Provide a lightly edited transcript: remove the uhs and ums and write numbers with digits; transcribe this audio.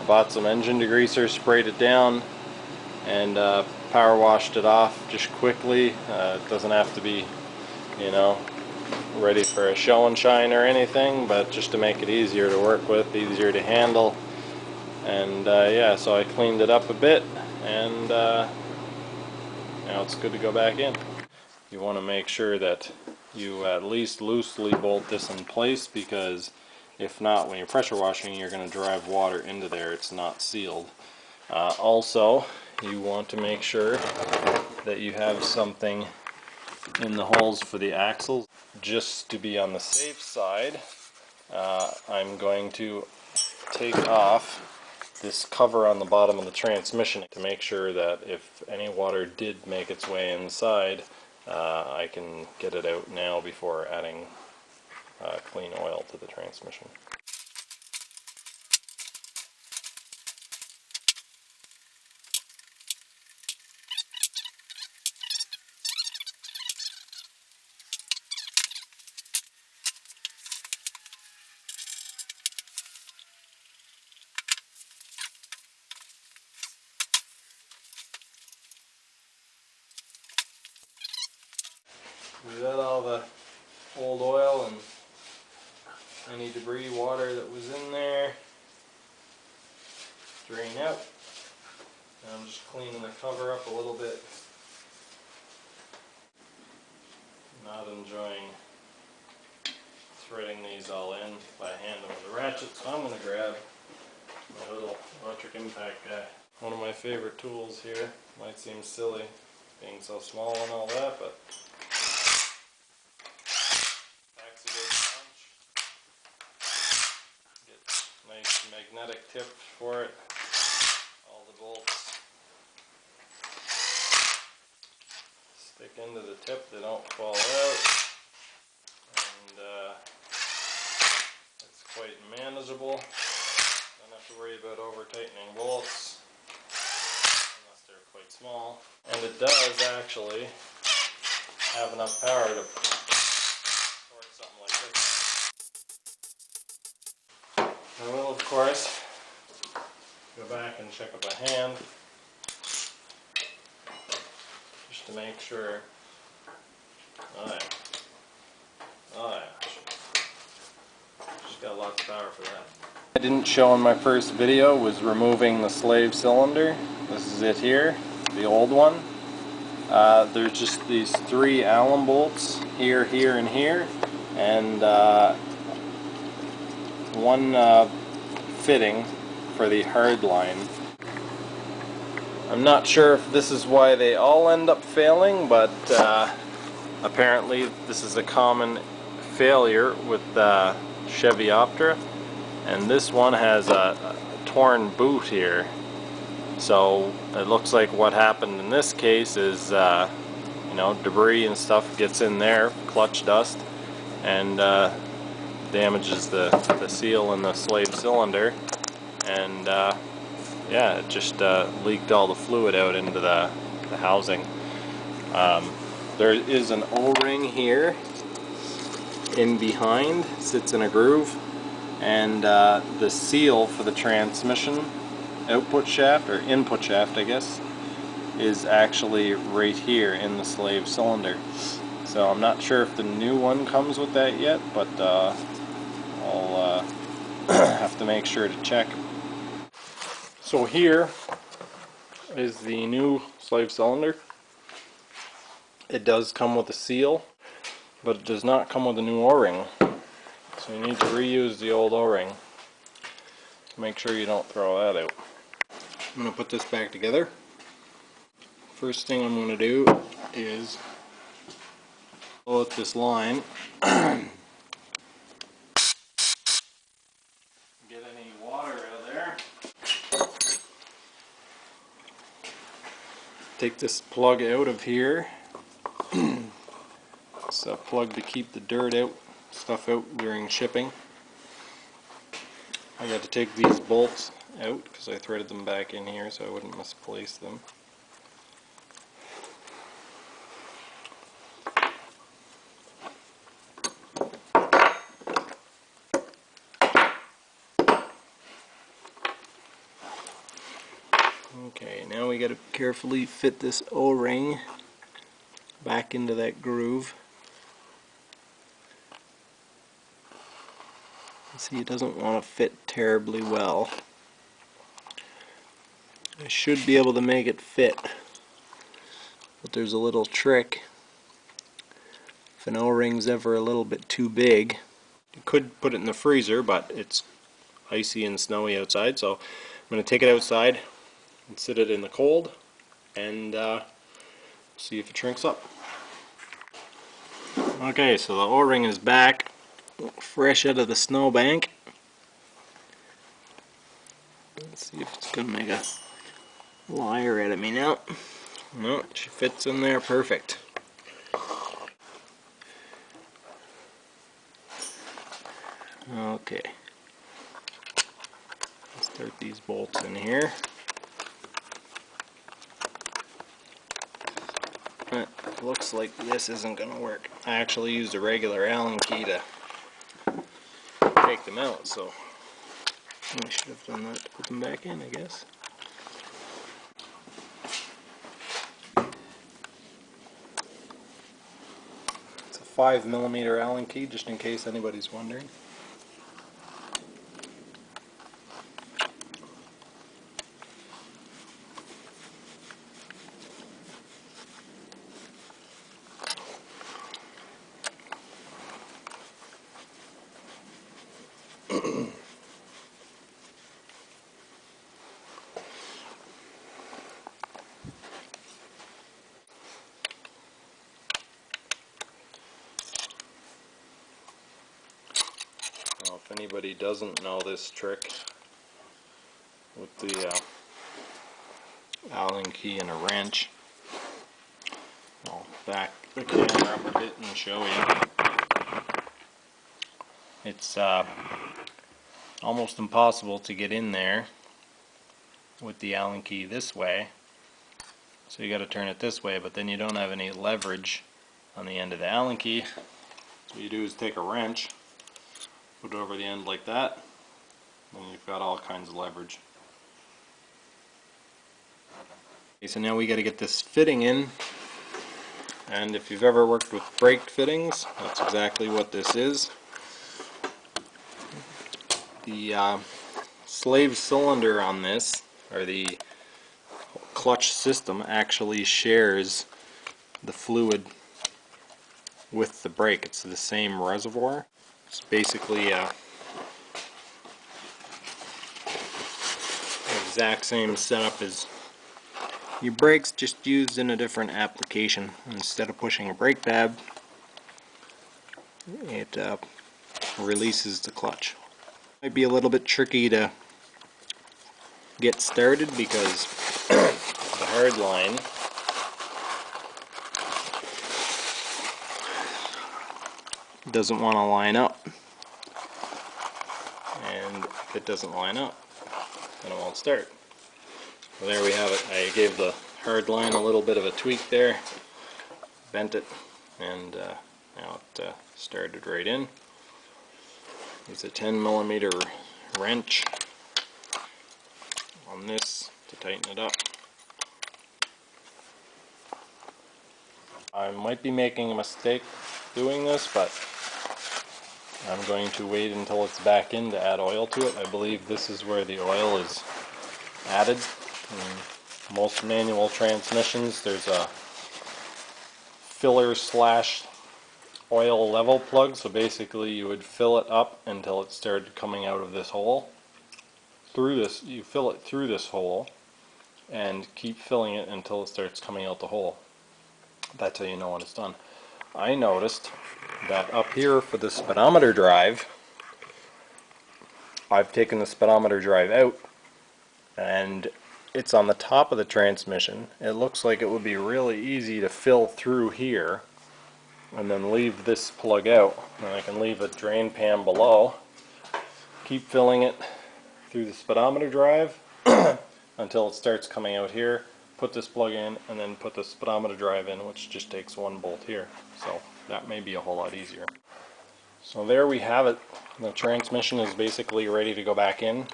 bought some engine degreaser, sprayed it down, and power washed it off just quickly. It doesn't have to be, you know, ready for a show and shine or anything, but just to make it easier to work with, easier to handle. And yeah, so I cleaned it up a bit, and now it's good to go back in. You want to make sure that you at least loosely bolt this in place, because if not, when you're pressure washing, you're going to drive water into there. It's not sealed. Also, you want to make sure that you have something in the holes for the axles. Just to be on the safe side, I'm going to take off this cover on the bottom of the transmission to make sure that if any water did make its way inside, I can get it out now before adding clean oil to the transmission. We let all the old oil and any debris water that was in there drain out. And I'm just cleaning the cover up a little bit. Not enjoying threading these all in by hand with a ratchet, so I'm going to grab my little electric impact guy. One of my favorite tools here. Might seem silly being so small and all that, but nice magnetic tip for it. All the bolts stick into the tip, they don't fall out, and it's quite manageable. Don't have to worry about over tightening bolts unless they're quite small. And it does actually have enough power to torque something like this. I will, of course, go back and check with my hand just to make sure. Oh yeah. Oh yeah. Just got lots of power for that. I didn't show in my first video was removing the slave cylinder. This is it here, the old one. There's just these 3 Allen bolts here, here, and here, and one fitting for the hard line. I'm not sure if this is why they all end up failing, but apparently this is a common failure with Chevy Optra, and this one has a torn boot here. So it looks like what happened in this case is you know, debris and stuff gets in there, clutch dust, and damages the seal in the slave cylinder, and yeah, it just leaked all the fluid out into the housing. There is an O-ring here in behind, sits in a groove, and the seal for the transmission output shaft, or input shaft I guess, is actually right here in the slave cylinder. So I'm not sure if the new one comes with that yet, but I'll have to make sure to check. So here is the new slave cylinder. It does come with a seal, but it does not come with a new O-ring. So you need to reuse the old O-ring. Make sure you don't throw that out. I'm going to put this back together. First thing I'm going to do is pull out this line. Get any water out of there. Take this plug out of here. It's a plug to keep the dirt out, stuff out during shipping. I got to take these bolts out because I threaded them back in here so I wouldn't misplace them. Okay, now we got to carefully fit this O-ring back into that groove. See, it doesn't want to fit terribly well. I should be able to make it fit, but there's a little trick. If an O-ring's ever a little bit too big, you could put it in the freezer, but it's icy and snowy outside, so I'm going to take it outside and sit it in the cold and see if it shrinks up. Okay, so the O-ring is back, fresh out of the snowbank. Let's see if it's going to make a liar out of me now. No, she fits in there perfect. Okay, let's start these bolts in here. It looks like this isn't going to work. I actually used a regular Allen key to take them out, so I should have done that to put them back in, I guess. It's a 5mm Allen key, just in case anybody's wondering. Well, if anybody doesn't know this trick with the Allen key and a wrench, I'll back the camera up a bit and show you. It's almost impossible to get in there with the Allen key this way, so you got to turn it this way, but then you don't have any leverage on the end of the Allen key. So what you do is take a wrench, put it over the end like that, and you've got all kinds of leverage. Okay, so now we got to get this fitting in, and if you've ever worked with brake fittings, that's exactly what this is. The slave cylinder on this, or the clutch system, actually shares the fluid with the brake. It's the same reservoir. It's basically exact same setup as your brakes, just used in a different application. Instead of pushing a brake pad, it releases the clutch. Might be a little bit tricky to get started because the hard line doesn't want to line up, and if it doesn't line up, then it won't start. So there we have it. I gave the hard line a little bit of a tweak there, bent it, and now it started right in. Use a 10mm wrench on this to tighten it up. I might be making a mistake doing this, but I'm going to wait until it's back in to add oil to it. I believe this is where the oil is added. In most manual transmissions, there's a filler slash oil level plug, so basically you would fill it up until it started coming out of this hole. You fill it through this hole and keep filling it until it starts coming out the hole. That's how you know when it's done. I noticed that up here for the speedometer drive, I've taken the speedometer drive out and it's on the top of the transmission. It looks like it would be really easy to fill through here and then leave this plug out. And I can leave a drain pan below, keep filling it through the speedometer drive until it starts coming out here, put this plug in, and then put the speedometer drive in, which just takes one bolt here. So that may be a whole lot easier. So there we have it. The transmission is basically ready to go back in.